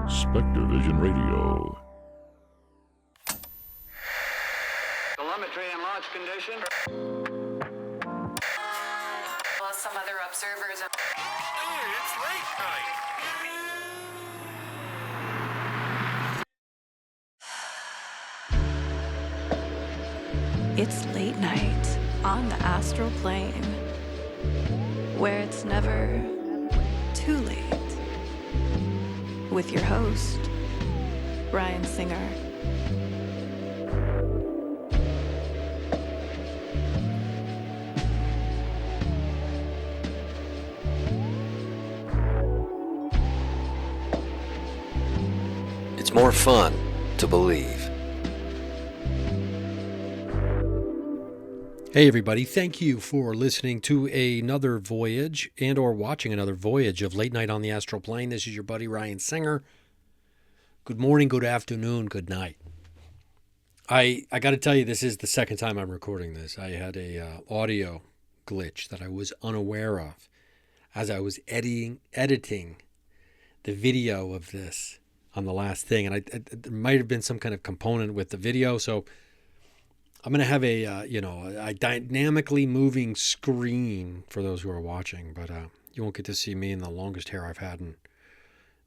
SpectreVision Radio. Telemetry and launch condition. Well, some other observers are... Hey, it's late night. It's late night on the astral plane, where it's never too late. With your host, Ryan Singer. It's more fun to believe. Hey everybody, thank you for listening to another voyage and or watching another voyage of Late Night on the Astral Plane. This is your buddy Ryan Singer. Good morning, good afternoon, good night. I got to tell you, this is the second time I'm recording this. I had a audio glitch that I was unaware of as I was editing the video of this on the last thing. And there might have been some kind of component with the video, so I'm going to have a dynamically moving screen for those who are watching, but you won't get to see me in the longest hair I've had in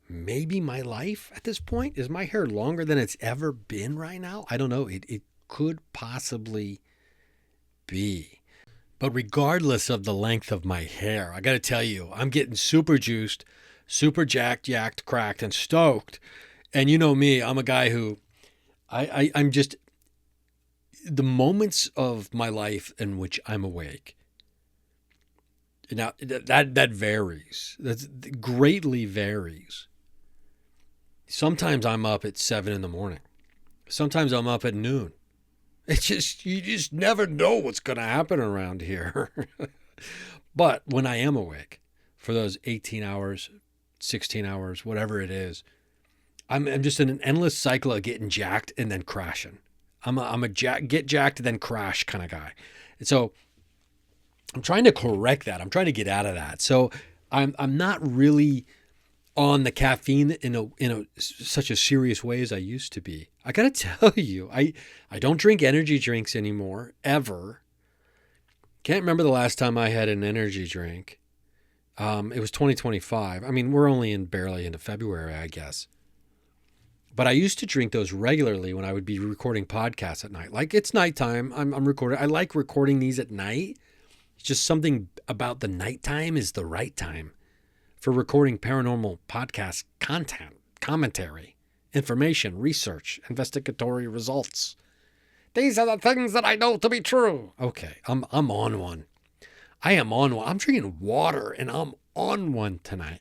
maybe my life at this point. Is my hair longer than it's ever been right now? I don't know. It could possibly be. But regardless of the length of my hair, I got to tell you, I'm getting super juiced, super jacked, yacked, cracked, and stoked. And you know me, I'm a guy who I'm just... the moments of my life in which I'm awake, now that varies. That greatly varies. Sometimes I'm up at 7 a.m. Sometimes I'm up at noon. You just never know what's going to happen around here. But when I am awake for those 18 hours, 16 hours, whatever it is, I'm just in an endless cycle of getting jacked and then crashing. I'm a get jacked and then crash kind of guy. And so I'm trying to correct that. I'm trying to get out of that. So I'm not really on the caffeine in such a serious way as I used to be. I got to tell you, I don't drink energy drinks anymore, ever. Can't remember the last time I had an energy drink. It was 2025. I mean, we're only barely into February, I guess. But I used to drink those regularly when I would be recording podcasts at night. Like, it's nighttime. I'm recording. I like recording these at night. It's just something about the nighttime is the right time for recording paranormal podcast content, commentary, information, research, investigatory results. These are the things that I know to be true. Okay, I'm on one. I am on one. I'm drinking water and I'm on one tonight.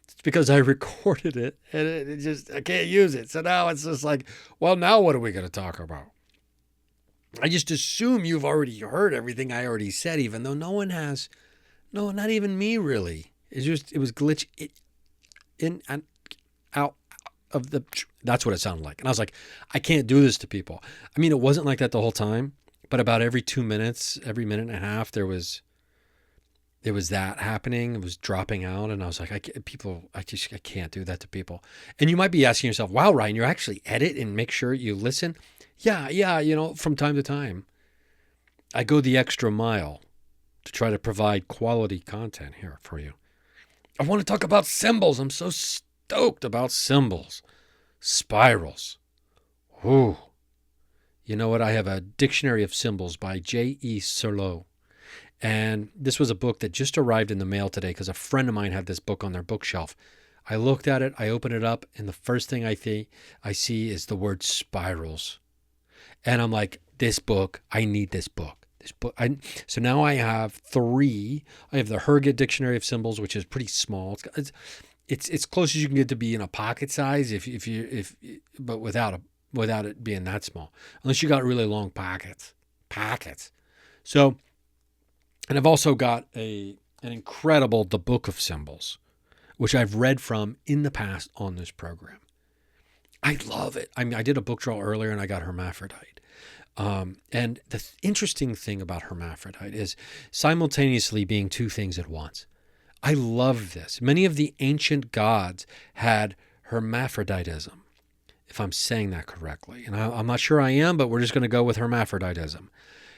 It's because I recorded it and I can't use it. So now it's just like, well, now what are we going to talk about? I just assume you've already heard everything I already said, even though no one has. No, not even me, really. It was glitch in and out of the, that's what it sounded like. And I was like, I can't do this to people. I mean, it wasn't like that the whole time, but about every 2 minutes, every minute and a half, there was that happening. It was dropping out. And I was like, I can't do that to people. And you might be asking yourself, wow, Ryan, you actually edit and make sure you listen. Yeah. From time to time, I go the extra mile to try to provide quality content here for you. I want to talk about symbols. I'm so stoked about symbols. Spirals. Ooh. You know what? I have a Dictionary of Symbols by J.E. Serlo. And this was a book that just arrived in the mail today because a friend of mine had this book on their bookshelf. I looked at it, I opened it up, and the first thing I see is the word spirals. And I'm like, this book, I need this book. So now I have 3. I have the Herget Dictionary of Symbols, which is pretty small. It's close as you can get to be in a pocket size, but without it being that small, unless you got really long pockets. So, and I've also got an incredible The Book of Symbols, which I've read from in the past on this program. I love it. I mean, I did a book draw earlier and I got hermaphrodite. And the interesting thing about hermaphrodite is simultaneously being 2 things at once. I love this. Many of the ancient gods had hermaphroditism, if I'm saying that correctly. And I'm not sure I am, but we're just going to go with hermaphroditism.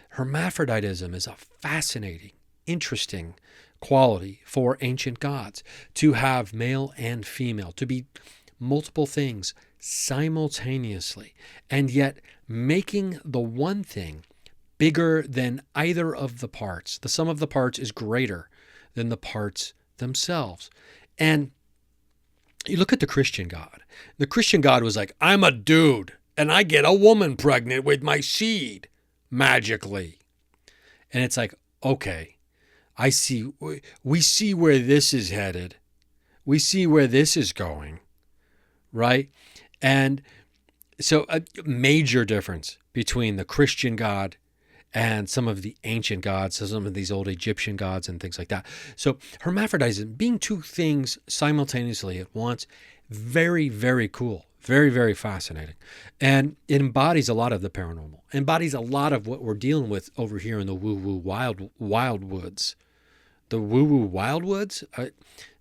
Hermaphroditism is a fascinating, interesting quality for ancient gods, to have male and female, to be multiple things simultaneously, and yet making the one thing bigger than either of the parts. The sum of the parts is greater than the parts themselves. And you look at the Christian God. The Christian God was like, I'm a dude, and I get a woman pregnant with my seed magically. And it's like, okay, I see. We see where this is headed. We see where this is going, right? And so a major difference between the Christian God and some of the ancient gods, so some of these old Egyptian gods and things like that. So hermaphroditism, being two things simultaneously at once, very, very cool. Very, very fascinating. And it embodies a lot of the paranormal, embodies a lot of what we're dealing with over here in the woo-woo wild woods. The woo-woo wild woods?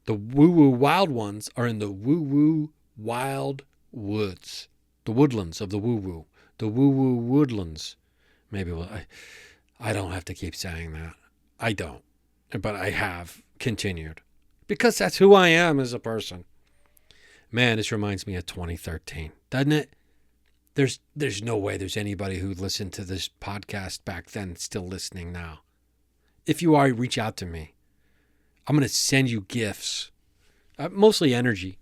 The woo-woo wild ones are in the woo-woo wild woods. The woodlands of the woo-woo. The woo-woo woodlands. Maybe I don't have to keep saying that. I don't. But I have continued. Because that's who I am as a person. Man, this reminds me of 2013, doesn't it? There's no way there's anybody who listened to this podcast back then still listening now. If you are, reach out to me. I'm going to send you gifts. Mostly energy.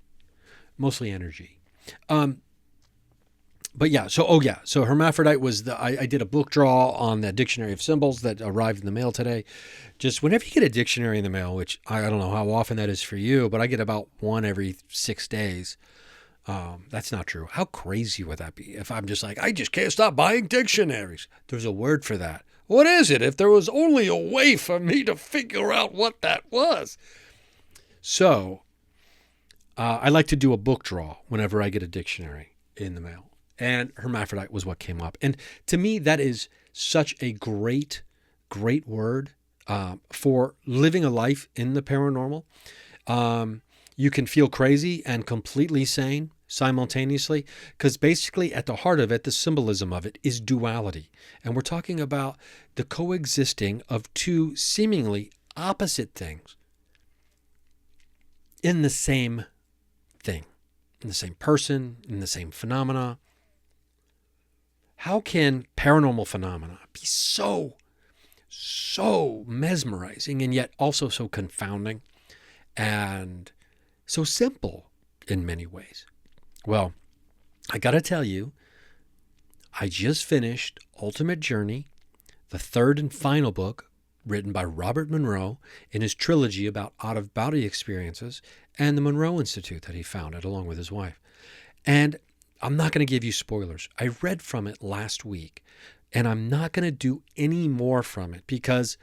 But yeah, so hermaphrodite was I did a book draw on the dictionary of symbols that arrived in the mail today. Just whenever you get a dictionary in the mail, which I don't know how often that is for you, but I get about one every 6 days. That's not true. How crazy would that be if I'm just like, I just can't stop buying dictionaries? There's a word for that. What is it? If there was only a way for me to figure out what that was. So I like to do a book draw whenever I get a dictionary in the mail. And hermaphrodite was what came up. And to me, that is such a great, great word for living a life in the paranormal. You can feel crazy and completely sane simultaneously, because basically at the heart of it, the symbolism of it is duality. And we're talking about the coexisting of two seemingly opposite things in the same thing, in the same person, in the same phenomena. How can paranormal phenomena be so mesmerizing and yet also so confounding and so simple in many ways? Well, I got to tell you, I just finished Ultimate Journey, the third and final book written by Robert Monroe in his trilogy about out-of-body experiences and the Monroe Institute that he founded along with his wife. And I'm not going to give you spoilers. I read from it last week, and I'm not going to do any more from it because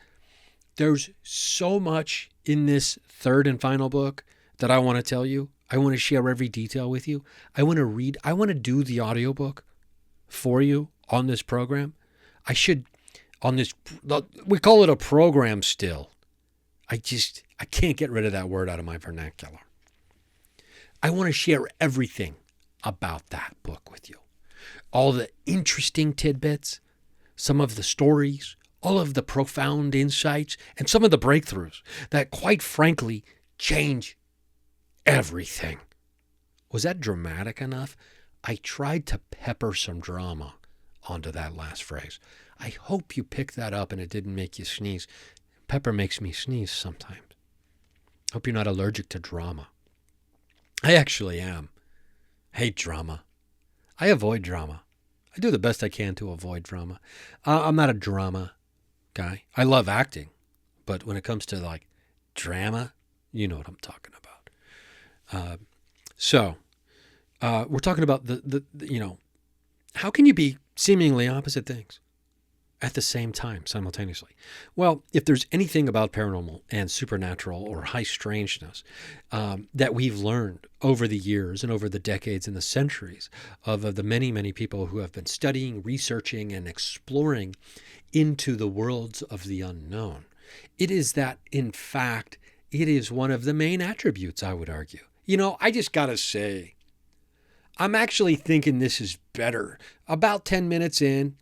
there's so much in this third and final book that I want to tell you. I want to share every detail with you. I want to do the audiobook for you on this program. We call it a program still. I can't get rid of that word out of my vernacular. I want to share everything about that book with you. All the interesting tidbits, some of the stories, all of the profound insights, and some of the breakthroughs that quite frankly change everything. Was that dramatic enough? I tried to pepper some drama onto that last phrase. I hope you picked that up and it didn't make you sneeze. Pepper makes me sneeze sometimes. Hope you're not allergic to drama. I actually am. Hate drama. I avoid drama. I do the best I can to avoid drama. I'm not a drama guy. I love acting, but when it comes to like drama, you know what I'm talking about. So we're talking about the how can you be seemingly opposite things at the same time simultaneously? Well, if there's anything about paranormal and supernatural or high strangeness that we've learned over the years and over the decades and the centuries of the many, many people who have been studying, researching, and exploring into the worlds of the unknown, it is that, in fact, it is one of the main attributes, I would argue. I just got to say, I'm actually thinking this is better. About 10 minutes in,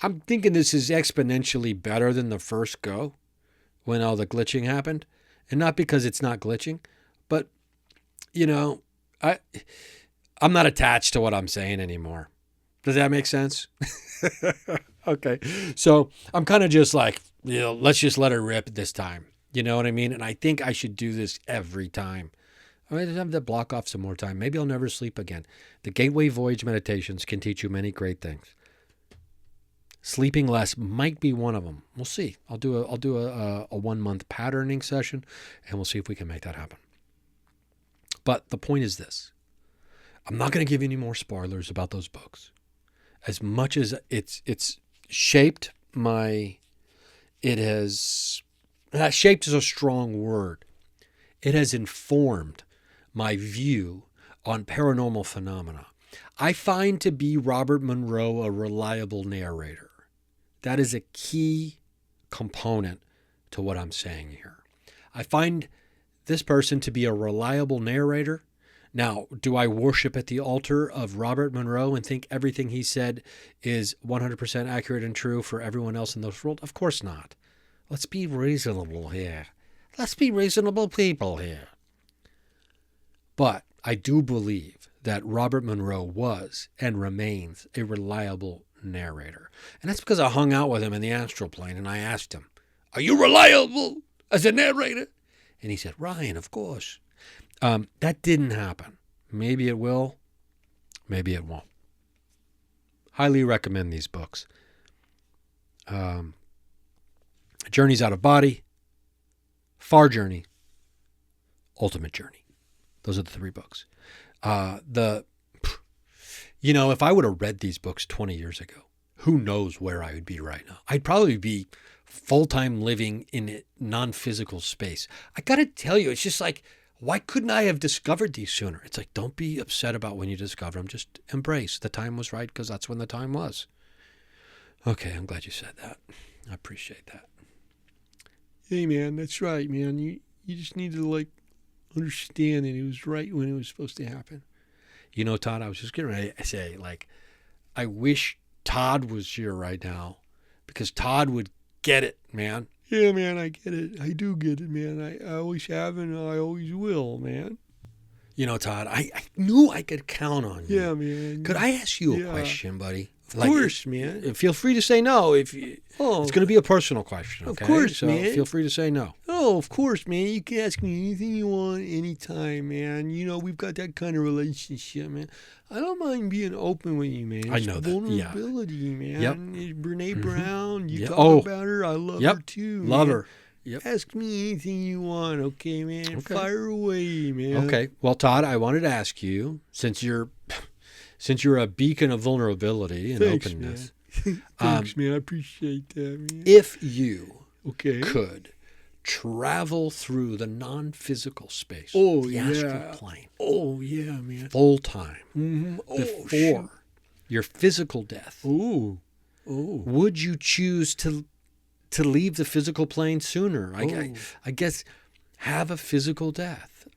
I'm thinking this is exponentially better than the first go when all the glitching happened. And not because it's not glitching, but, I'm not attached to what I'm saying anymore. Does that make sense? Okay. So I'm kind of just like, let's just let her rip this time. You know what I mean? And I think I should do this every time. I might have to block off some more time. Maybe I'll never sleep again. The Gateway Voyage meditations can teach you many great things. Sleeping less might be one of them. We'll see. I'll do a 1 month patterning session, and we'll see if we can make that happen. But the point is this. I'm not going to give you any more spoilers about those books. As much as it's shaped shaped is a strong word. It has informed my view on paranormal phenomena. I find to be Robert Monroe a reliable narrator. That is a key component to what I'm saying here. I find this person to be a reliable narrator. Now, do I worship at the altar of Robert Monroe and think everything he said is 100% accurate and true for everyone else in this world? Of course not. Let's be reasonable here. Let's be reasonable people here. But I do believe that Robert Monroe was and remains a reliable narrator. And that's because I hung out with him in the astral plane and I asked him, "Are you reliable as a narrator?" And he said, "Ryan, of course." That didn't happen. Maybe it will. Maybe it won't. Highly recommend these books. Journeys Out of Body, Far Journey, Ultimate Journey. Those are the 3 books. If I would have read these books 20 years ago, who knows where I would be right now? I'd probably be full-time living in a non-physical space. I got to tell you, it's just like, why couldn't I have discovered these sooner? It's like, don't be upset about when you discover them. Just embrace the time was right because that's when the time was. Okay, I'm glad you said that. I appreciate that. Hey, man, that's right, man. You just need to, understand that it was right when it was supposed to happen. Todd, I was just getting ready to say, I wish Todd was here right now because Todd would get it, man. Yeah, man, I get it. I do get it, man. I always have and I always will, man. Todd, I knew I could count on you. Yeah, man. Could I ask you a question, buddy? Of course, man. Feel free to say no. It's going to be a personal question, okay? Of course, man. Feel free to say no. Oh, of course, man. You can ask me anything you want anytime, man. We've got that kind of relationship, man. I don't mind being open with you, man. I know that. Vulnerability, man. Yep. Brene Brown, you talk about her. I love her, too. Love her. Yep. Ask me anything you want, okay, man? Okay. Fire away, man. Okay. Well, Todd, I wanted to ask you, since you're a beacon of vulnerability and openness. Man. Thanks, man. I appreciate that, man. If you could travel through the non-physical space, the astral plane. Oh, yeah, man. Full time. Before your physical death. Would you choose to leave the physical plane sooner? I guess have a physical death.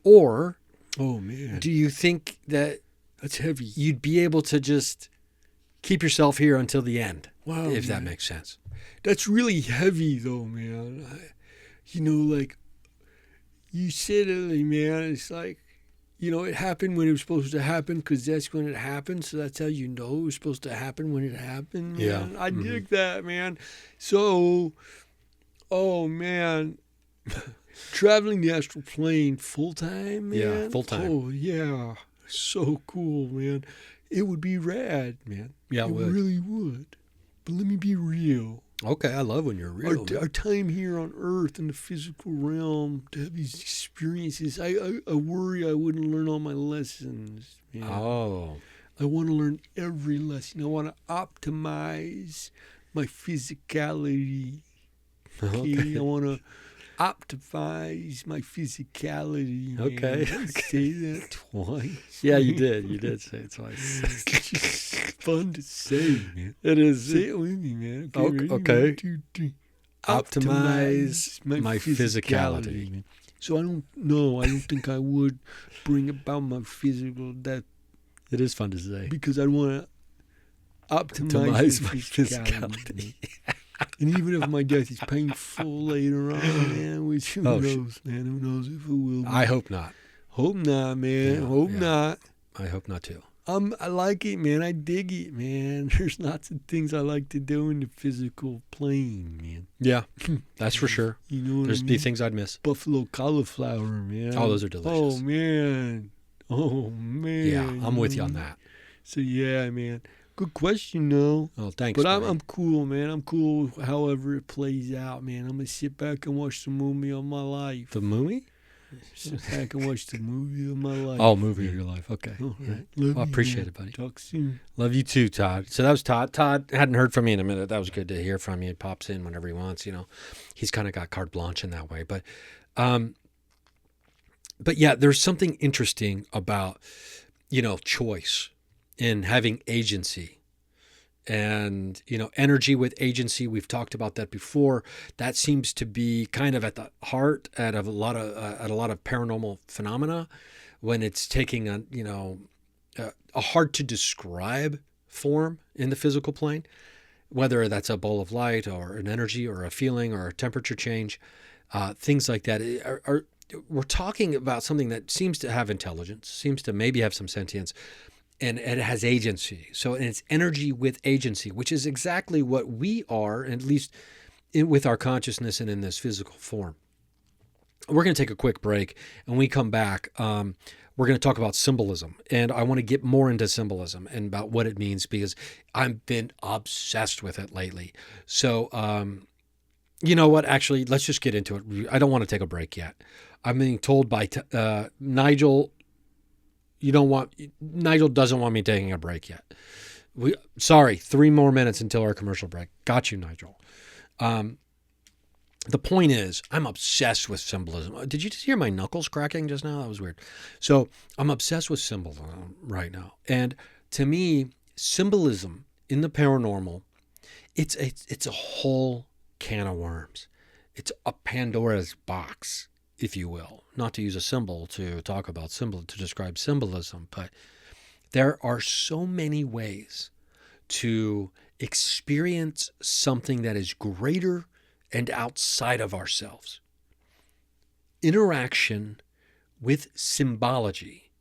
Or do you think that that's heavy, you'd be able to just keep yourself here until the end? Wow, if that makes sense. That's really heavy, though, man. You said it, man. It's like, it happened when it was supposed to happen because that's when it happened. So that's how you know it was supposed to happen when it happened, man. Yeah. I dig that, man. So, man. Traveling the astral plane full time, man? Yeah, full time. Oh, yeah. So cool, man. It would be rad, man. Yeah, it really would. But let me be real. Okay, I love when you're real. Our time here on Earth in the physical realm to have these experiences, I worry I wouldn't learn all my lessons, man. Oh. I want to learn every lesson. I want to optimize my physicality. Okay. I want to optimize my physicality. Man. Okay. Say that twice. Yeah, you did. You did say it twice. It's just fun to say, man. It is. Say it with me, man. Okay. 1, 2, 3. Optimize my physicality. Man. So I don't think I would bring about my physical death It is fun to say. Because I want to optimize my physicality. And even if my death is painful later on, man, which who knows, man? Who knows if it will be. I hope not. Hope not, man. Hope not. I hope not too. I like it, man. I dig it, man. There's lots of things I like to do in the physical plane, man. Yeah, that's for sure. You know what There's I mean? be things I'd miss. Buffalo cauliflower, man. Oh, those are delicious. Oh, man. Oh, man. Yeah, I'm with you on that. So, yeah, man. Good question, though. Oh, thanks. But I'm cool, man. I'm cool however it plays out, man. I'm going to sit back and watch the movie of my life. The movie? Sit back and watch the movie of my life. Oh, movie of your life. Okay. All right. Well, I appreciate it, buddy. Talk soon. Love you too, Todd. So that was Todd. Todd hadn't heard from me in a minute. That was good to hear from you. He pops in whenever he wants, you know. He's kind of got carte blanche in that way. But yeah, there's something interesting about, you know, choice and having agency. And, you know, energy with agency, we've talked about that before. That seems to be kind of at the heart at a lot of paranormal phenomena when it's taking a, you know, a hard to describe form in the physical plane, whether that's a ball of light or an energy or a feeling or a temperature change, things like that. We're talking about something that seems to have intelligence, seems to maybe have some sentience, and it has agency. So it's energy with agency, which is exactly what we are, at least with our consciousness and in this physical form. We're going to take a quick break, and when we come back, we're going to talk about symbolism. And I want to get more into symbolism and about what it means because I've been obsessed with it lately. So, you know what? Actually, let's just get into it. I don't want to take a break yet. I'm being told by Nigel, Nigel doesn't want me taking a break yet. Sorry, 3 more minutes until our commercial break. Got you, Nigel. The point is, I'm obsessed with symbolism. Did you just hear my knuckles cracking just now? That was weird. So I'm obsessed with symbolism right now. And to me, symbolism in the paranormal, it's a whole can of worms. It's a Pandora's box, if you will. Not to use a symbol to talk about to describe symbolism, but there are so many ways to experience something that is greater and outside of ourselves. Interaction with symbology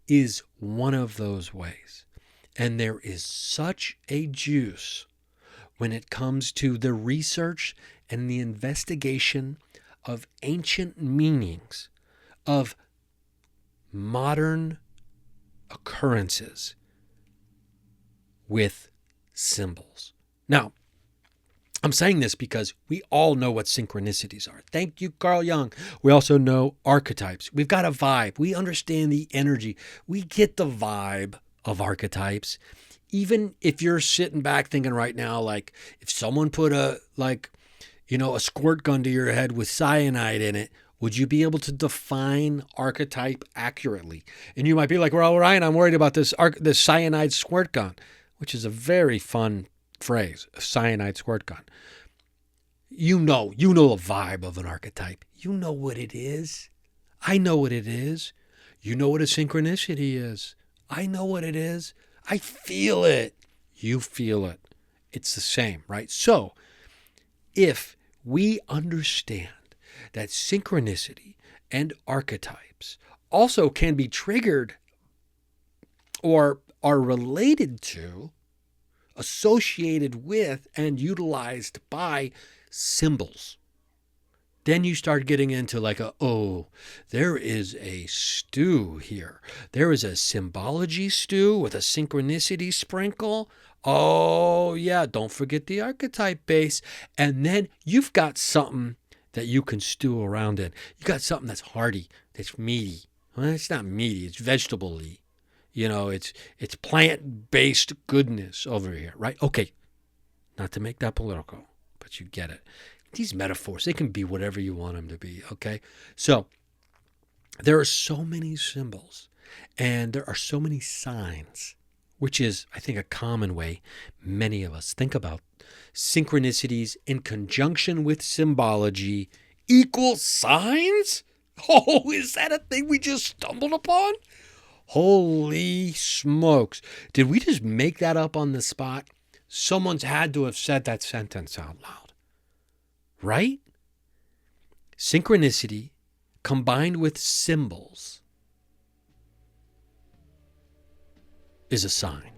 is one of those ways. And there is such a juice when it comes to the research and the investigation of ancient meanings of modern occurrences with symbols. Now, I'm saying this because we all know what synchronicities are. Thank you, Carl Jung. We also know archetypes. We've got a vibe. We understand the energy. We get the vibe of archetypes. Even if you're sitting back thinking right now, like if someone put a squirt gun to your head with cyanide in it, would you be able to define archetype accurately? And you might be like, well, Ryan, I'm worried about this cyanide squirt gun, which is a very fun phrase, a cyanide squirt gun. You know the vibe of an archetype. You know what it is. I know what it is. You know what a synchronicity is. I know what it is. I feel it. You feel it. It's the same, right? So if we understand that synchronicity and archetypes also can be triggered or are related to, associated with, and utilized by symbols, then you start getting into like there is a stew here. There is a symbology stew with a synchronicity sprinkle. Oh, yeah, don't forget the archetype base. And then you've got something that you can stew around in. You got something that's hearty, that's meaty. Well, it's not meaty, it's vegetable-y. You know, it's plant-based goodness over here, right? Okay, not to make that political, but you get it. These metaphors, they can be whatever you want them to be, okay? So there are so many symbols and there are so many signs, which is, I think, a common way many of us think about synchronicities in conjunction with symbology equal signs? Oh, is that a thing we just stumbled upon? Holy smokes. Did we just make that up on the spot? Someone's had to have said that sentence out loud. Right? Synchronicity combined with symbols is a sign.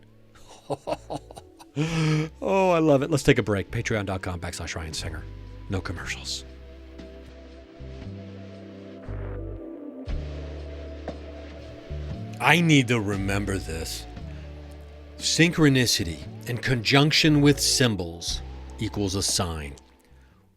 Oh, I love it. Let's take a break. Patreon.com/Ryan Singer. No commercials. I need to remember this. Synchronicity in conjunction with symbols equals a sign.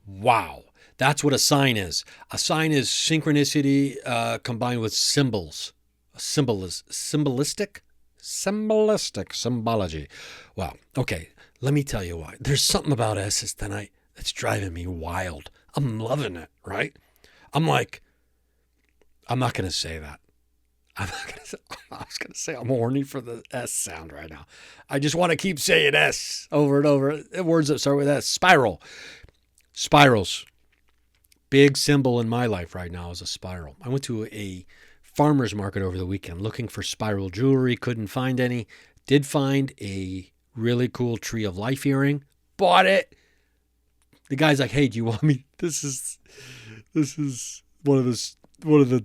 Wow. That's what a sign is. A sign is synchronicity combined with symbols. Symbolistic symbology. Wow. Okay. Let me tell you why. There's something about S's tonight that's driving me wild. I'm loving it, right? I'm like, I'm not going to say that. I was going to say I'm horny for the S sound right now. I just want to keep saying S over and over. Words that start with S. Spiral. Spirals. Big symbol in my life right now is a spiral. I went to a farmer's market over the weekend looking for spiral jewelry. Couldn't find any. Did find a really cool Tree of Life earring. Bought it. The guy's like, hey, do you want me? This is one of the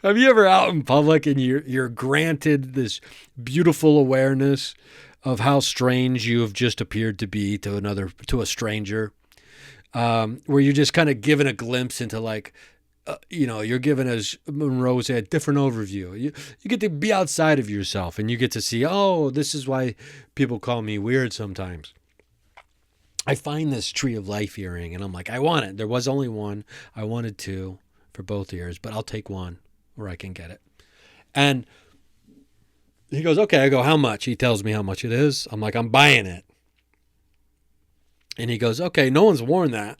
have you ever out in public and you're granted this beautiful awareness of how strange you have just appeared to be to a stranger, where you're just kind of given a glimpse into like, you're given, as Monroe said, a different overview. You get to be outside of yourself and you get to see, oh, this is why people call me weird sometimes. I find this Tree of Life earring and I'm like, I want it. There was only one. I wanted two for both ears, but I'll take one where I can get it. And he goes, okay. I go, how much? He tells me how much it is. I'm like, I'm buying it. And he goes, okay, no one's worn that.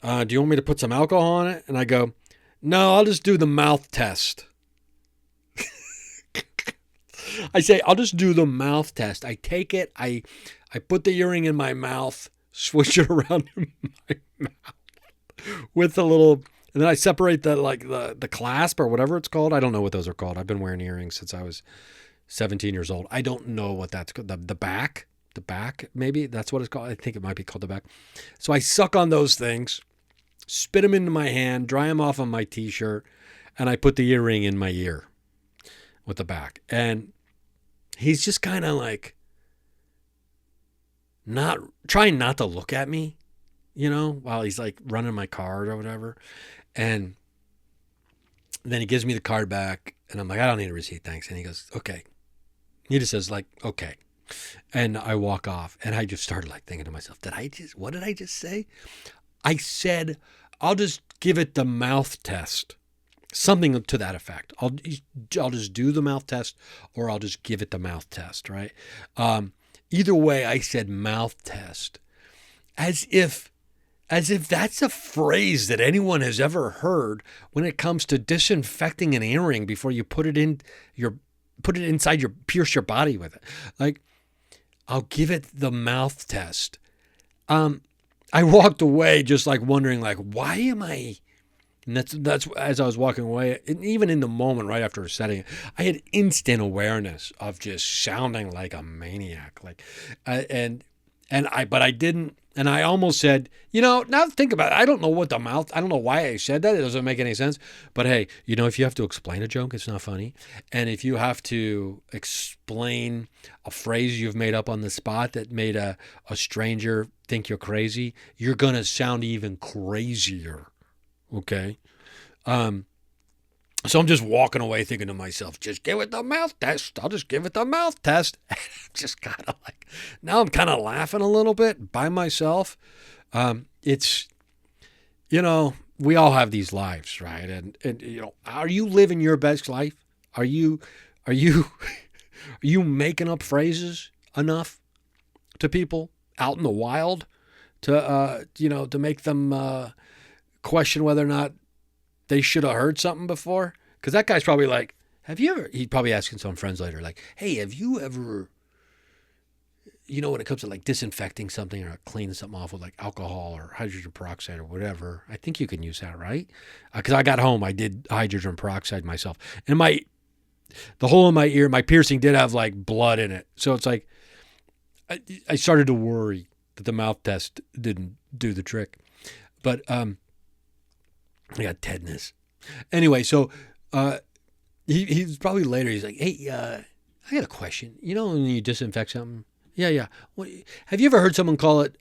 Do you want me to put some alcohol on it? And I go, no, I'll just do the mouth test. I say, I'll just do the mouth test. I take it. I put the earring in my mouth, switch it around in my mouth with a little, and then I separate the clasp or whatever it's called. I don't know what those are called. I've been wearing earrings since I was 17 years old. I don't know what that's called. The back, maybe that's what it's called. I think it might be called the back. So I suck on those things, spit them into my hand, dry them off on my t-shirt, and I put the earring in my ear with the back. And he's just kind of like trying not to look at me, while he's like running my card or whatever. And then he gives me the card back and I'm like, I don't need a receipt, thanks. And he goes, okay. He just says like, okay. And I walk off and I just started like thinking to myself, what did I just say? I said, I'll just give it the mouth test. Something to that effect. I'll just do the mouth test or I'll just give it the mouth test, right? Either way, I said mouth test. As if that's a phrase that anyone has ever heard when it comes to disinfecting an earring before you pierce your body with it. Like, I'll give it the mouth test. I walked away just like wondering, like, why am I? And that's as I was walking away, and even in the moment right after setting it, I had instant awareness of just sounding like a maniac. Like, but I didn't. And I almost said, now think about it. I don't know why I said that. It doesn't make any sense. But hey, if you have to explain a joke, it's not funny. And if you have to explain a phrase you've made up on the spot that made a stranger think you're crazy, you're going to sound even crazier. Okay? So I'm just walking away thinking to myself, just give it the mouth test. I'll just give it the mouth test. And I'm just kind of like, now I'm kind of laughing a little bit by myself. It's, we all have these lives, right? And are you living your best life? Are you making up phrases enough to people out in the wild to make them question whether or not they should have heard something before? Because that guy's probably like, he's probably asking some friends later, like, hey, have you ever, when it comes to like disinfecting something or cleaning something off with like alcohol or hydrogen peroxide or whatever, I think you can use that, right? Because I got home, I did hydrogen peroxide myself. And the hole in my ear, my piercing did have like blood in it. So it's like, I started to worry that the mouth test didn't do the trick. But I got tetanus. Anyway, so he's probably later. He's like, hey, I got a question. You know when you disinfect something? Yeah. Have you ever heard someone call it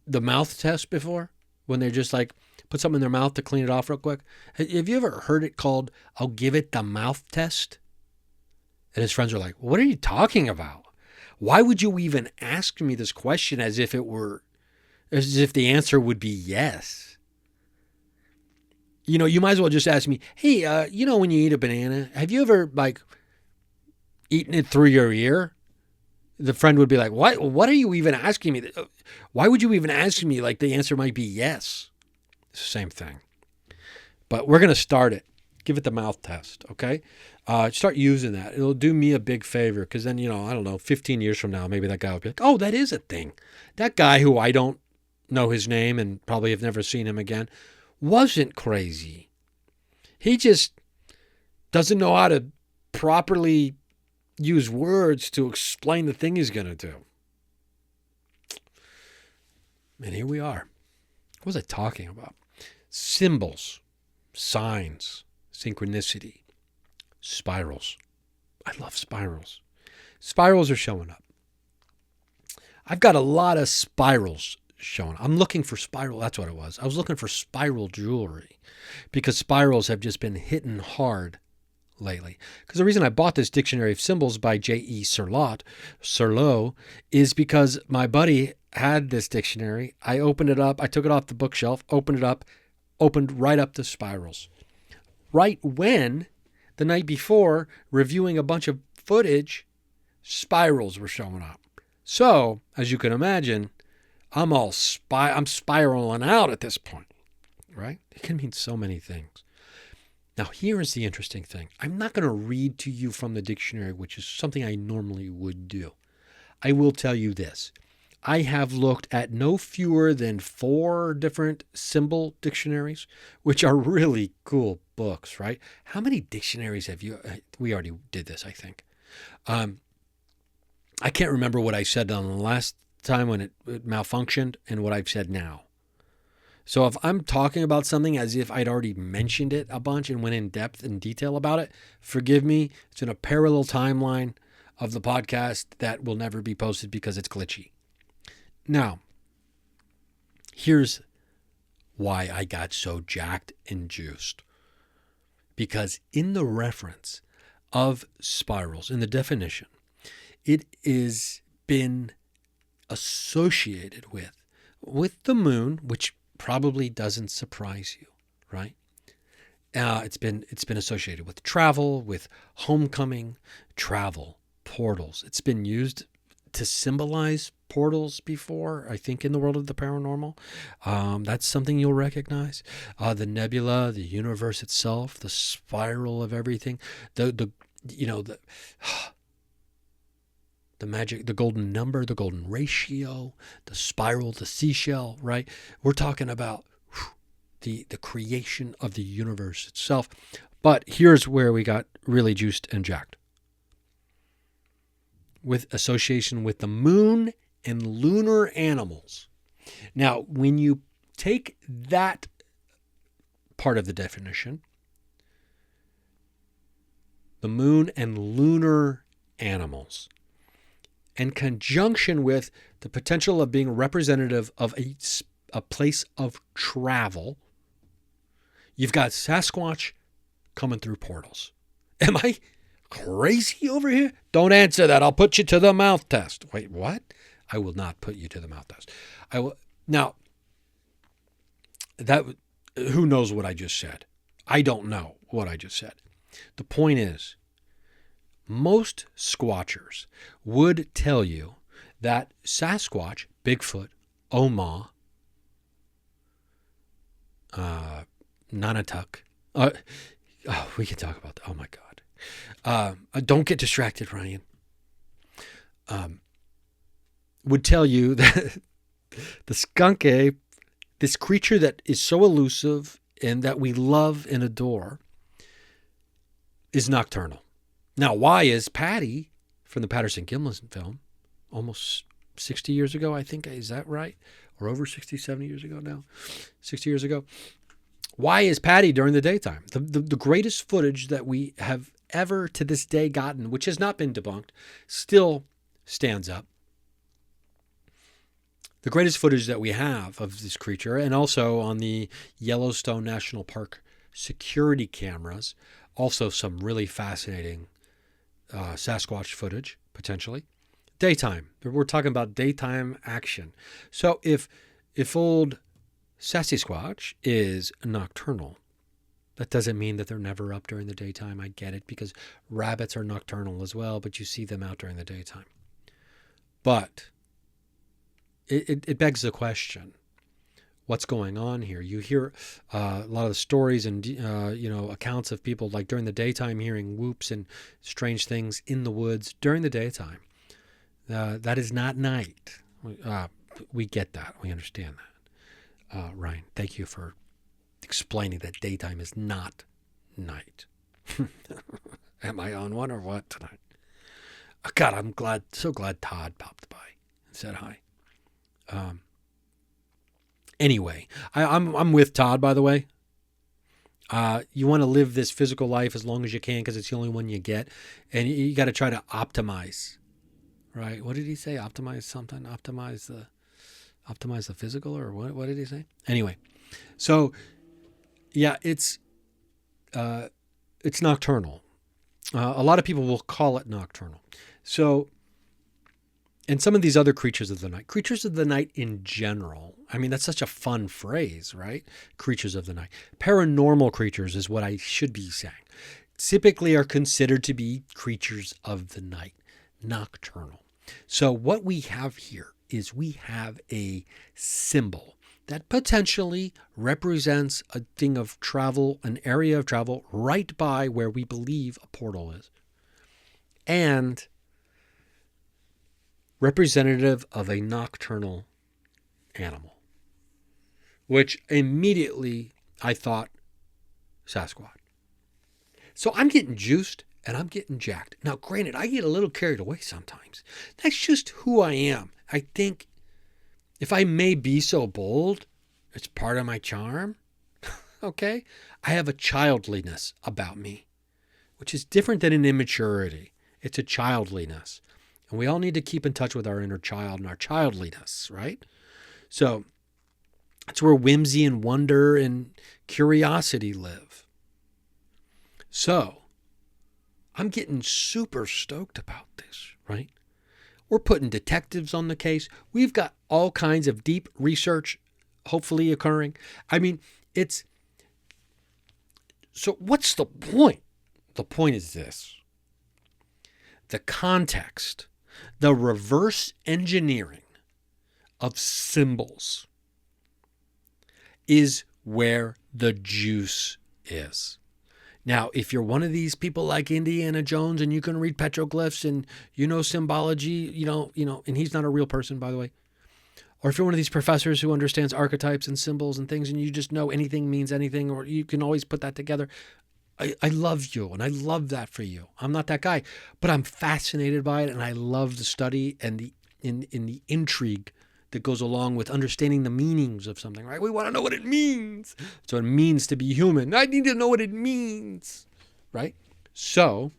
the mouth test before? When they're just like, put something in their mouth to clean it off real quick? Have you ever heard it called, I'll give it the mouth test? And his friends are like, what are you talking about? Why would you even ask me this question as if the answer would be yes? You know, you might as well just ask me, hey, you know when you eat a banana, have you ever like eaten it through your ear? The friend would be like, what are you even asking me? Why would you even ask me? Like the answer might be yes. It's the same thing. But we're going to start it. Give it the mouth test, okay? Start using that. It'll do me a big favor because then, you know, I don't know, 15 years from now, maybe that guy will be like, oh, that is a thing. That guy who I don't know his name and probably have never seen him again wasn't crazy. He just doesn't know how to properly use words to explain the thing he's going to do. And here we are. What was I talking about? Symbols, signs, synchronicity, spirals. I love spirals. Spirals are showing up. I've got a lot of spirals showing up. I'm looking for spiral. That's what it was. I was looking for spiral jewelry because spirals have just been hitting hard lately. Because the reason I bought this Dictionary of Symbols by J.E. Serlot is because my buddy had this dictionary. I opened it up. I took it off the bookshelf, opened it up, opened right up to spirals. Right when, the night before, reviewing a bunch of footage, spirals were showing up. So, as you can imagine, I'm spiraling out at this point, right? It can mean so many things. Now, here is the interesting thing. I'm not going to read to you from the dictionary, which is something I normally would do. I will tell you this. I have looked at no fewer than 4 different symbol dictionaries, which are really cool books, right? How many dictionaries have you? We already did this, I think. I can't remember what I said on the last time when it malfunctioned and what I've said now. So if I'm talking about something as if I'd already mentioned it a bunch and went in depth and detail about it, forgive me. It's in a parallel timeline of the podcast that will never be posted because it's glitchy. Now, here's why I got so jacked and juiced. Because in the reference of spirals, in the definition, it is been associated with the moon, which probably doesn't surprise you, right? It's been associated with travel, with homecoming, travel, portals. It's been used to symbolize portals before, I think, in the world of the paranormal. That's something you'll recognize. The nebula, the universe itself, the spiral of everything, the magic, the golden number, the golden ratio, the spiral, the seashell, right? We're talking about the creation of the universe itself. But here's where we got really juiced and jacked. With association with the moon and lunar animals. Now, when you take that part of the definition, the moon and lunar animals, in conjunction with the potential of being representative of a place of travel, you've got Sasquatch coming through portals. Am I crazy over here? Don't answer that. I'll put you to the mouth test. Wait, what? I will not put you to the mouth test. I will. Now, who knows what I just said? I don't know what I just said. The point is, most squatchers would tell you that Sasquatch, Bigfoot, Oma, Nanatuk, we can talk about that. Oh my God. Don't get distracted, Ryan. Would tell you that the skunk ape, this creature that is so elusive and that we love and adore, is nocturnal. Now, why is Patty from the Patterson-Gimlin film, almost 60 years ago, I think, is that right? Or over 60, 70 years ago now? 60 years ago. Why is Patty during the daytime? The greatest footage that we have ever to this day gotten, which has not been debunked, still stands up. The greatest footage that we have of this creature, and also on the Yellowstone National Park security cameras, also some really fascinating Sasquatch footage, potentially. Daytime. We're talking about daytime action. So if old Sasquatch is nocturnal, that doesn't mean that they're never up during the daytime. I get it, because rabbits are nocturnal as well, but you see them out during the daytime. But it begs the question, what's going on here? You hear a lot of the stories and accounts of people like during the daytime hearing whoops and strange things in the woods during the daytime. That is not night. We get that. We understand that. Ryan, thank you for explaining that daytime is not night. Am I on one or what tonight? Oh, God, I'm so glad Todd popped by and said hi. Anyway, I'm with Todd, by the way. You want to live this physical life as long as you can because it's the only one you get. And you got to try to optimize, right? What did he say? Optimize something? Optimize the physical, or what did he say? Anyway, so yeah, it's nocturnal. A lot of people will call it nocturnal. So, and some of these other creatures of the night in general, I mean, that's such a fun phrase, right? Creatures of the night. Paranormal creatures is what I should be saying. Typically are considered to be creatures of the night, nocturnal. So what we have here is we have a symbol that potentially represents a thing of travel, an area of travel right by where we believe a portal is. And representative of a nocturnal animal, which immediately I thought Sasquatch. So I'm getting juiced and I'm getting jacked. Now, granted, I get a little carried away sometimes. That's just who I am. I think, if I may be so bold, it's part of my charm. Okay? I have a childliness about me, which is different than an immaturity. It's a childliness. And we all need to keep in touch with our inner child and our childliness, right? So that's where whimsy and wonder and curiosity live. So I'm getting super stoked about this, right? We're putting detectives on the case. We've got all kinds of deep research hopefully occurring. I mean, so what's the point? The point is this. The context, the reverse engineering of symbols is where the juice is. Now, if you're one of these people like Indiana Jones and you can read petroglyphs and you know symbology, and he's not a real person, by the way. Or if you're one of these professors who understands archetypes and symbols and things and you just know anything means anything, or you can always put that together. I love you, and I love that for you. I'm not that guy, but I'm fascinated by it, and I love the study and the intrigue that goes along with understanding the meanings of something, right? We want to know what it means. So it means to be human. I need to know what it means, right? So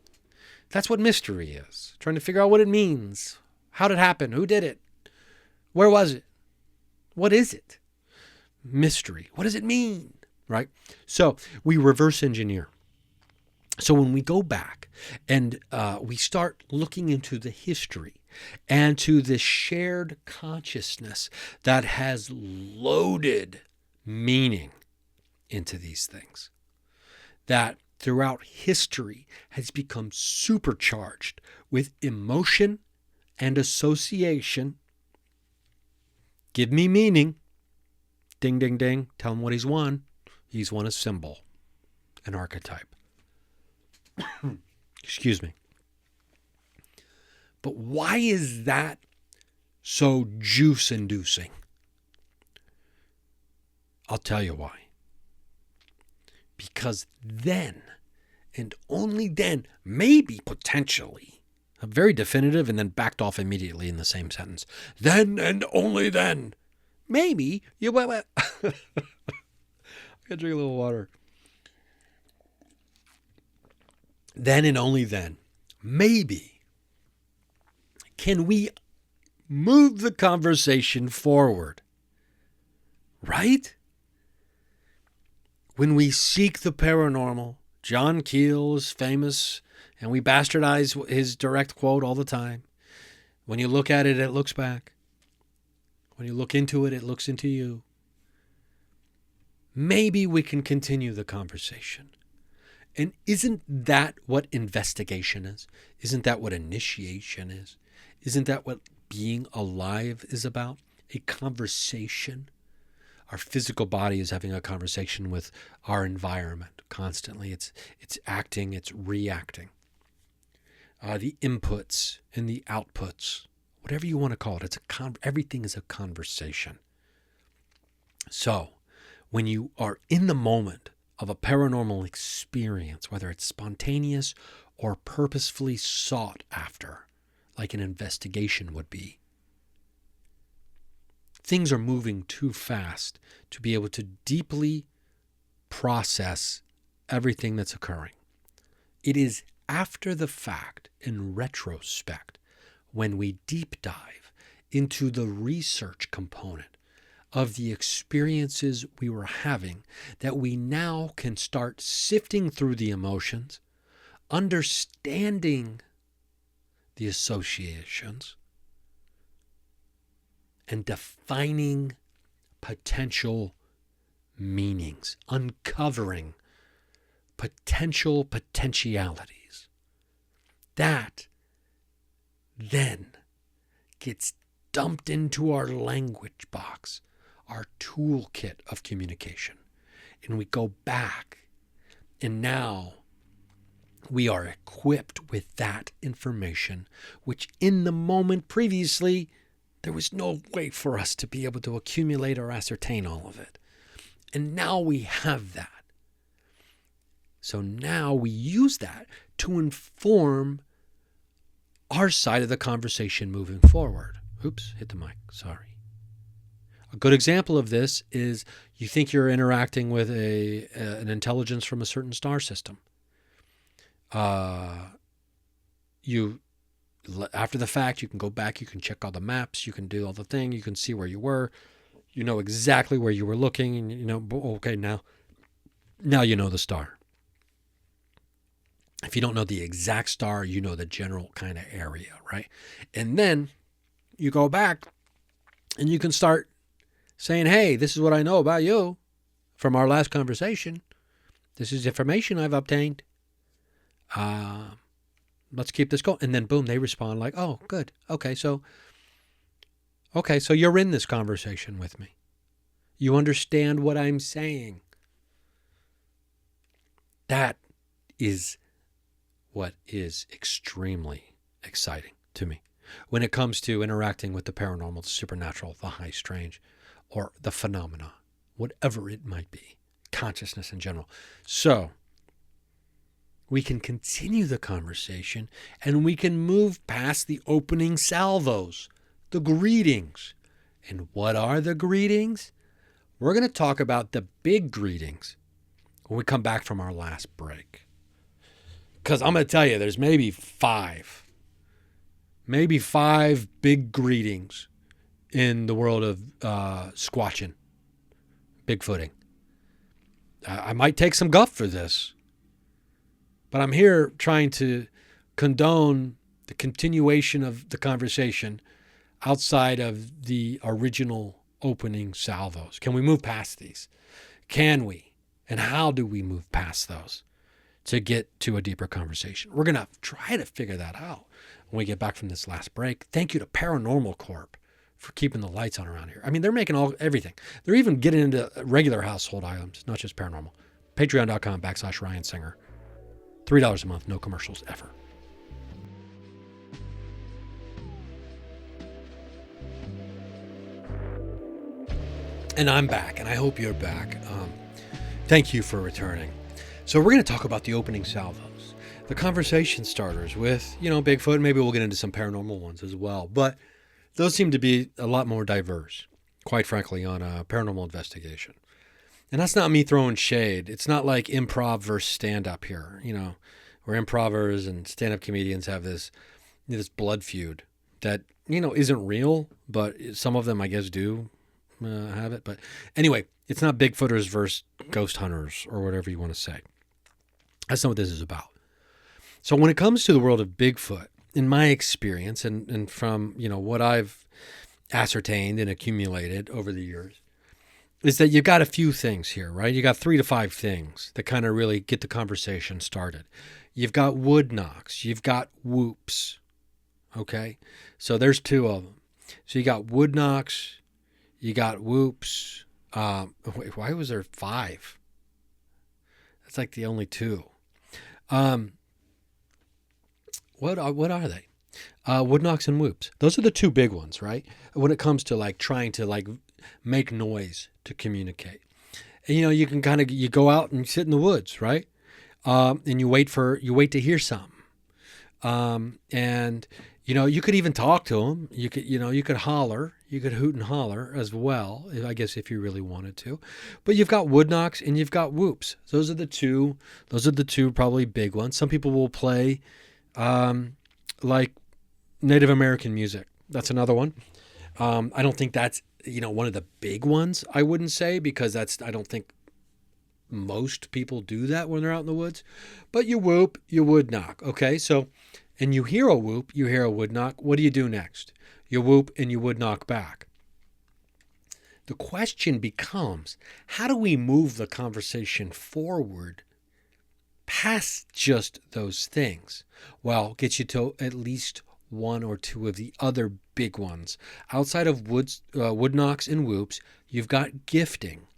that's what mystery is, trying to figure out what it means. How did it happen? Who did it? Where was it? What is it? Mystery. What does it mean, right? So we reverse engineer. So when we go back and we start looking into the history and to the shared consciousness that has loaded meaning into these things, that throughout history has become supercharged with emotion and association. Give me meaning. Ding, ding, ding. Tell him what he's won. He's won a symbol, an archetype. Excuse me. But why is that so juice-inducing? I'll tell you why. Because then and only then, maybe, potentially, very definitive, and then backed off immediately in the same sentence. Then and only then, maybe you will. I gotta drink a little water. Then and only then, maybe, can we move the conversation forward. Right? When we seek the paranormal, John Keel is famous, and we bastardize his direct quote all the time. When you look at it, it looks back. When you look into it, it looks into you. Maybe we can continue the conversation. And isn't that what investigation is? Isn't that what initiation is? Isn't that what being alive is about? A conversation. Our physical body is having a conversation with our environment constantly. It's acting, it's reacting. The inputs and the outputs, whatever you want to call it, everything is a conversation. So, when you are in the moment of a paranormal experience, whether it's spontaneous or purposefully sought after, like an investigation would be, things are moving too fast to be able to deeply process everything that's occurring. It is after the fact, in retrospect, when we deep dive into the research component of the experiences we were having, that we now can start sifting through the emotions, understanding the associations, and defining potential meanings, uncovering potentialities. That then gets dumped into our language box, our toolkit of communication. And we go back, and now we are equipped with that information, which in the moment previously, there was no way for us to be able to accumulate or ascertain all of it. And now we have that. So now we use that to inform our side of the conversation moving forward. Oops, hit the mic. Sorry. A good example of this is you think you're interacting with an intelligence from a certain star system. After the fact, you can go back, you can check all the maps, you can do all the thing, you can see where you were, you know exactly where you were looking, and you know, okay, now you know the star. If you don't know the exact star, you know the general kind of area, right? And then you go back and you can start saying, hey, this is what I know about you from our last conversation. This is information I've obtained. Let's keep this going. And then boom, they respond like, oh, good. Okay, so you're in this conversation with me. You understand what I'm saying. That is what is extremely exciting to me when it comes to interacting with the paranormal, the supernatural, the high strange, or the phenomena, whatever it might be, consciousness in general. So we can continue the conversation, and we can move past the opening salvos, the greetings. And what are the greetings? We're going to talk about the big greetings when we come back from our last break. Because I'm going to tell you, there's maybe five big greetings in the world of squatching, Bigfooting. I might take some guff for this, but I'm here trying to condone the continuation of the conversation outside of the original opening salvos. Can we move past these? Can we? And how do we move past those to get to a deeper conversation? We're going to try to figure that out when we get back from this last break. Thank you to Paranormal Corp for keeping the lights on around here. I mean, they're making everything. They're even getting into regular household items, not just paranormal. Patreon.com/Ryan Singer. $3 a month, no commercials ever. And I'm back, and I hope you're back. Thank you for returning. So we're going to talk about the opening salvos, the conversation starters with, Bigfoot. Maybe we'll get into some paranormal ones as well. But those seem to be a lot more diverse, quite frankly, on a paranormal investigation. And that's not me throwing shade. It's not like improv versus stand-up here, where improvers and stand-up comedians have this blood feud that, isn't real, but some of them, I guess, do have it. But anyway, it's not Bigfooters versus ghost hunters or whatever you want to say. That's not what this is about. So when it comes to the world of Bigfoot, in my experience and from, what I've ascertained and accumulated over the years, is that you've got a few things here, right? You got 3 to 5 things that kind of really get the conversation started. You've got wood knocks. You've got whoops. Okay? So there's 2 of them. So you got wood knocks. You got whoops. Wait, why was there 5? That's like the only 2. What are they? Wood knocks and whoops. Those are the 2 big ones, right? When it comes to trying to make noise to communicate. And, you can you go out and sit in the woods, right? And you wait to hear something. And, you could even talk to them. You could holler. You could hoot and holler as well, I guess, if you really wanted to. But you've got wood knocks and you've got whoops. Those are the two probably big ones. Some people will play like Native American music. That's another one. I don't think that's, one of the big ones, I wouldn't say, because I don't think most people do that when they're out in the woods. But you whoop, you wood knock. Okay, so, and you hear a whoop, you hear a wood knock. What do you do next? You whoop and you would knock back. The question becomes, how do we move the conversation forward past just those things? Well, get you to at least 1 or 2 of the other big ones. Outside of wood knocks and whoops, you've got gifting.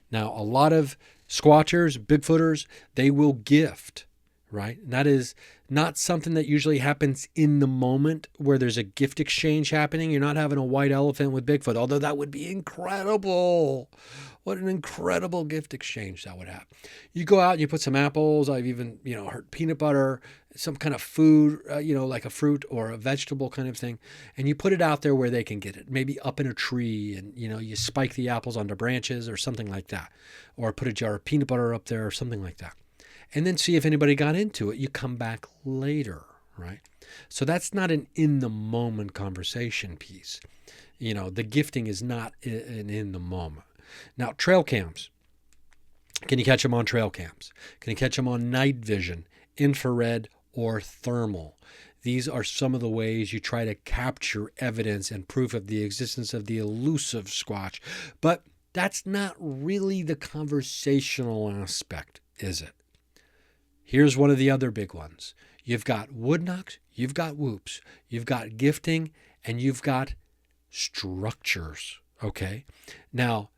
Now, a lot of squatchers, Bigfooters, they will gift, right? And that is not something that usually happens in the moment where there's a gift exchange happening. You're not having a white elephant with Bigfoot, although that would be incredible. What an incredible gift exchange that would have. You go out and you put some apples. I've even, heard peanut butter, some kind of food, like a fruit or a vegetable kind of thing. And you put it out there where they can get it, maybe up in a tree, and, you spike the apples onto branches or something like that. Or put a jar of peanut butter up there or something like that. And then see if anybody got into it. You come back later, right? So that's not an in-the-moment conversation piece. The gifting is not an in-the-moment. Now, trail cams. Can you catch them on trail cams? Can you catch them on night vision, infrared, or thermal? These are some of the ways you try to capture evidence and proof of the existence of the elusive Squatch. But that's not really the conversational aspect, is it? Here's one of the other big ones. You've got wood knocks, you've got whoops, you've got gifting, and you've got structures, okay? Now,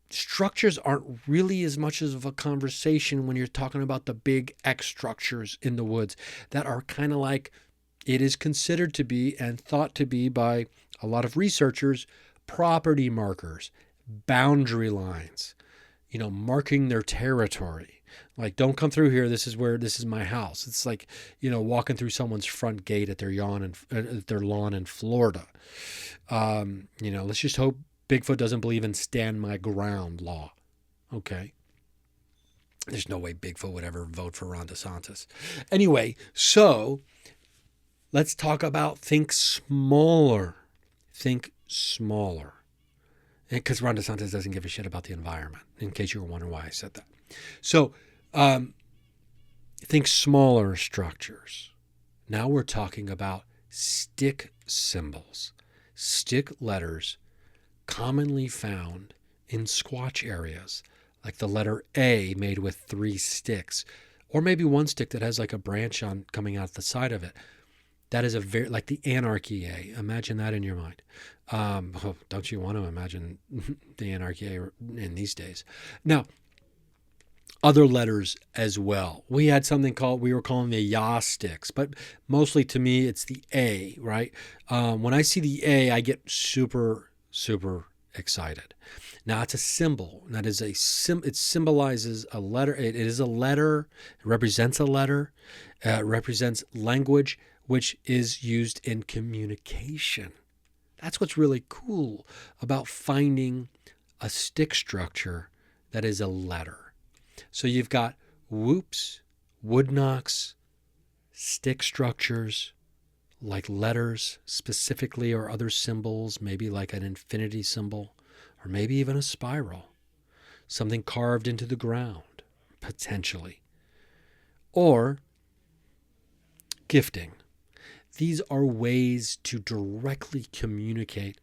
structures aren't really as much of a conversation when you're talking about the big X structures in the woods that are kind of like it is considered to be and thought to be by a lot of researchers, property markers, boundary lines, marking their territory. Like, don't come through here. This is my house. It's like, walking through someone's front gate at their lawn in Florida. Let's just hope Bigfoot doesn't believe in stand my ground law. Okay. There's no way Bigfoot would ever vote for Ron DeSantis. Anyway, so let's talk about think smaller. Think smaller. Because Ron DeSantis doesn't give a shit about the environment, in case you were wondering why I said that. So think smaller structures. Now we're talking about stick symbols, stick letters commonly found in Squatch areas, like the letter A made with 3 sticks, or maybe 1 stick that has like a branch on coming out the side of it. That is like the anarchy A. Imagine that in your mind. Don't you want to imagine the anarchy A in these days? Now, other letters as well. We had something we were calling the Ya sticks, but mostly to me, it's the A, right? When I see the A, I get super, super excited. Now it's a symbol. That is it symbolizes a letter. It is a letter. It represents a letter. It represents language, which is used in communication. That's what's really cool about finding a stick structure that is a letter. So you've got whoops, wood knocks, stick structures, like letters specifically, or other symbols, maybe like an infinity symbol, or maybe even a spiral, something carved into the ground, potentially. Or gifting. These are ways to directly communicate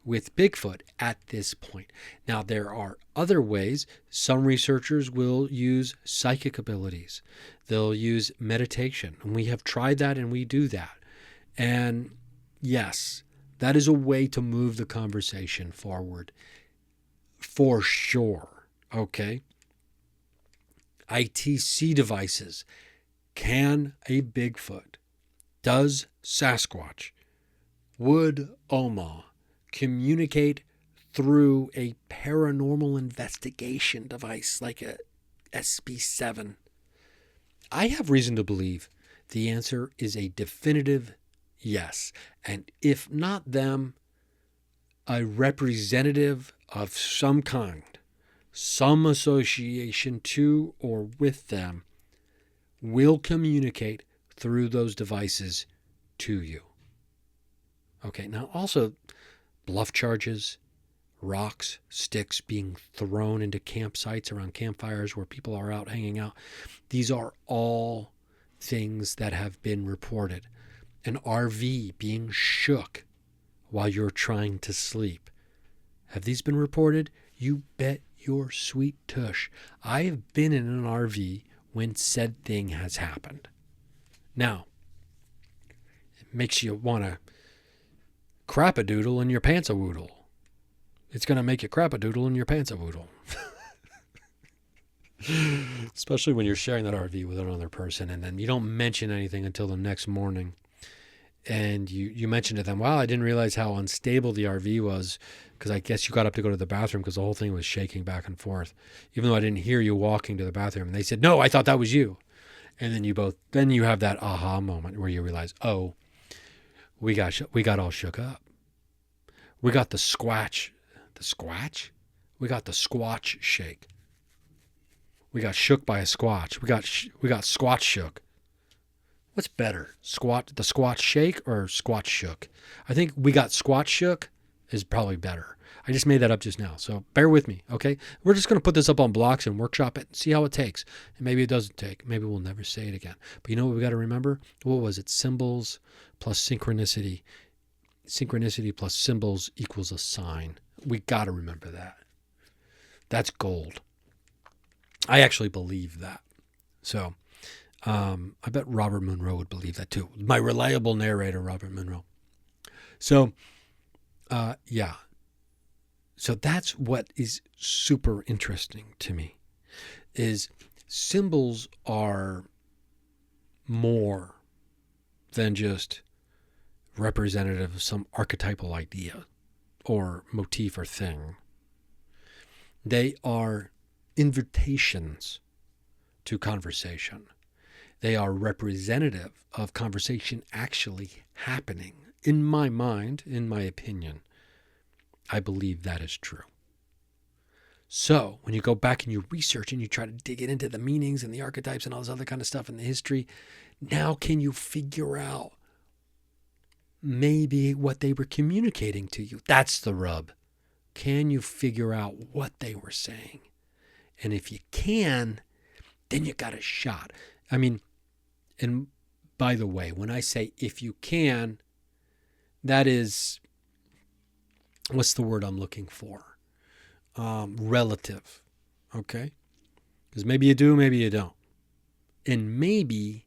with Bigfoot at this point. Now, there are other ways. Some researchers will use psychic abilities. They'll use meditation. And we have tried that, and we do that. And yes, that is a way to move the conversation forward for sure. Okay? ITC devices. Can a Bigfoot, does Sasquatch, would Oma communicate through a paranormal investigation device like a SB7? I have reason to believe the answer is a definitive yes. And if not them, a representative of some kind, some association to or with them, will communicate through those devices to you. Okay, now also bluff charges, rocks, sticks being thrown into campsites around campfires where people are out hanging out. These are all things that have been reported. An RV being shook while you're trying to sleep. Have these been reported? You bet your sweet tush. I have been in an RV when said thing has happened. Now, it makes you want to crap-a-doodle in your pants-a-woodle. It's going to make you crap-a-doodle in your pants-a-woodle. Especially when you're sharing that RV with another person and then you don't mention anything until the next morning. And you mention to them, wow, I didn't realize how unstable the RV was because I guess you got up to go to the bathroom because the whole thing was shaking back and forth, even though I didn't hear you walking to the bathroom. And they said, no, I thought that was you. And then you have that aha moment where you realize, oh, we got all shook up. We got the squatch. We got the squatch shake. We got shook by a squatch. We got squatch shook. What's better, the squatch shake or squatch shook? I think we got squatch shook is probably better. I just made that up just now, so bear with me, okay? We're just going to put this up on blocks and workshop it and see how it takes. And maybe it doesn't take. Maybe we'll never say it again. But you know what we got to remember? What was it? Symbols plus synchronicity. Synchronicity plus symbols equals a sign. We got to remember that. That's gold. I actually believe that. So I bet Robert Monroe would believe that too. My reliable narrator, Robert Monroe. So, yeah. So that's what is super interesting to me, is symbols are more than just representative of some archetypal idea or motif or thing. They are invitations to conversation. They are representative of conversation actually happening. In my mind, in my opinion, I believe that is true. So when you go back and you research and you try to dig it into the meanings and the archetypes and all this other kind of stuff in the history, now can you figure out maybe what they were communicating to you? That's the rub. Can you figure out what they were saying? And if you can, then you got a shot. I mean, and by the way, when I say if you can, that is, what's the word I'm looking for? Relative, okay? Because maybe you do, maybe you don't. And maybe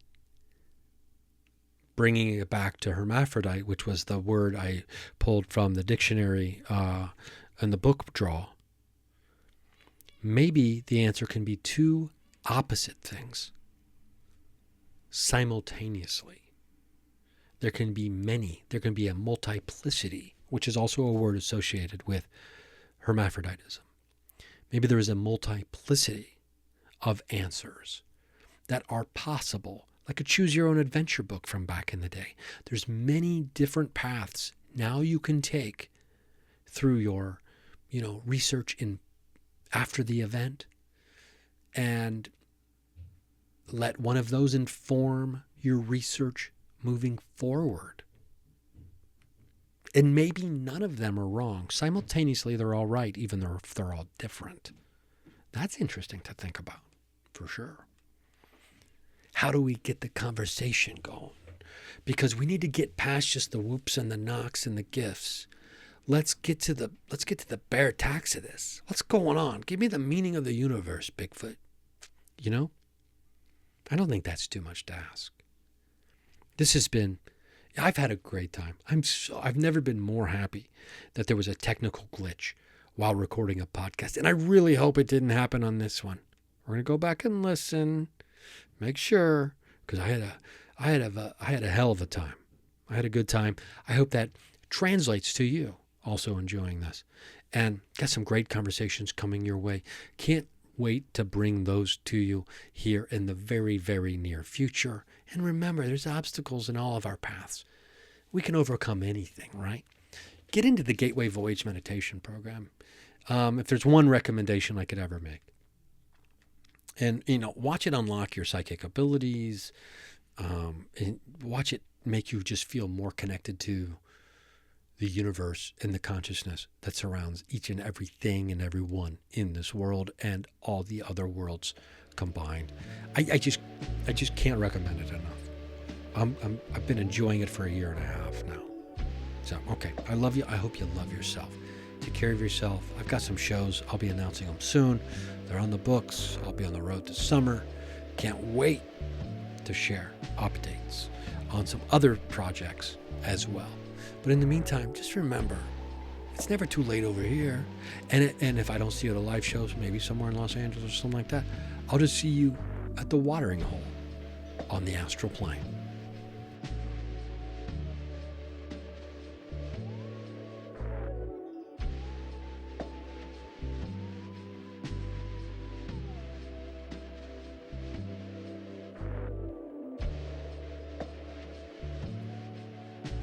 bringing it back to hermaphrodite, which was the word I pulled from the dictionary and the book draw, maybe the answer can be two opposite things simultaneously. There can be many. There can be a multiplicity, which is also a word associated with hermaphroditism. Maybe there is a multiplicity of answers that are possible, like a choose your own adventure book from back in the day. There's many different paths now you can take through your, research in after the event, and let one of those inform your research moving forward. And maybe none of them are wrong. Simultaneously, they're all right, even though they're all different. That's interesting to think about, for sure. How do we get the conversation going? Because we need to get past just the whoops and the knocks and the gifts. Let's get to the bare tacks of this. What's going on? Give me the meaning of the universe, Bigfoot. I don't think that's too much to ask. I've had a great time. I've never been more happy that there was a technical glitch while recording a podcast. And I really hope it didn't happen on this one. We're going to go back and listen, make sure, because I had a hell of a time. I had a good time. I hope that translates to you also enjoying this. And got some great conversations coming your way. Can't wait to bring those to you here in the very, very near future. And remember, there's obstacles in all of our paths. We can overcome anything, right? Get into the Gateway Voyage meditation program. If there's one recommendation I could ever make. And, watch it unlock your psychic abilities. And watch it make you just feel more connected to the universe and the consciousness that surrounds each and everything and everyone in this world and all the other worlds combined. I just can't recommend it enough. I've been enjoying it for a year and a half now. So, okay, I love you. I hope you love yourself. Take care of yourself. I've got some shows. I'll be announcing them soon. They're on the books. I'll be on the road this summer. Can't wait to share updates on some other projects as well. But in the meantime, just remember, it's never too late over here. And if I don't see you at a live shows, maybe somewhere in Los Angeles or something like that, I'll just see you at the watering hole on the astral plane.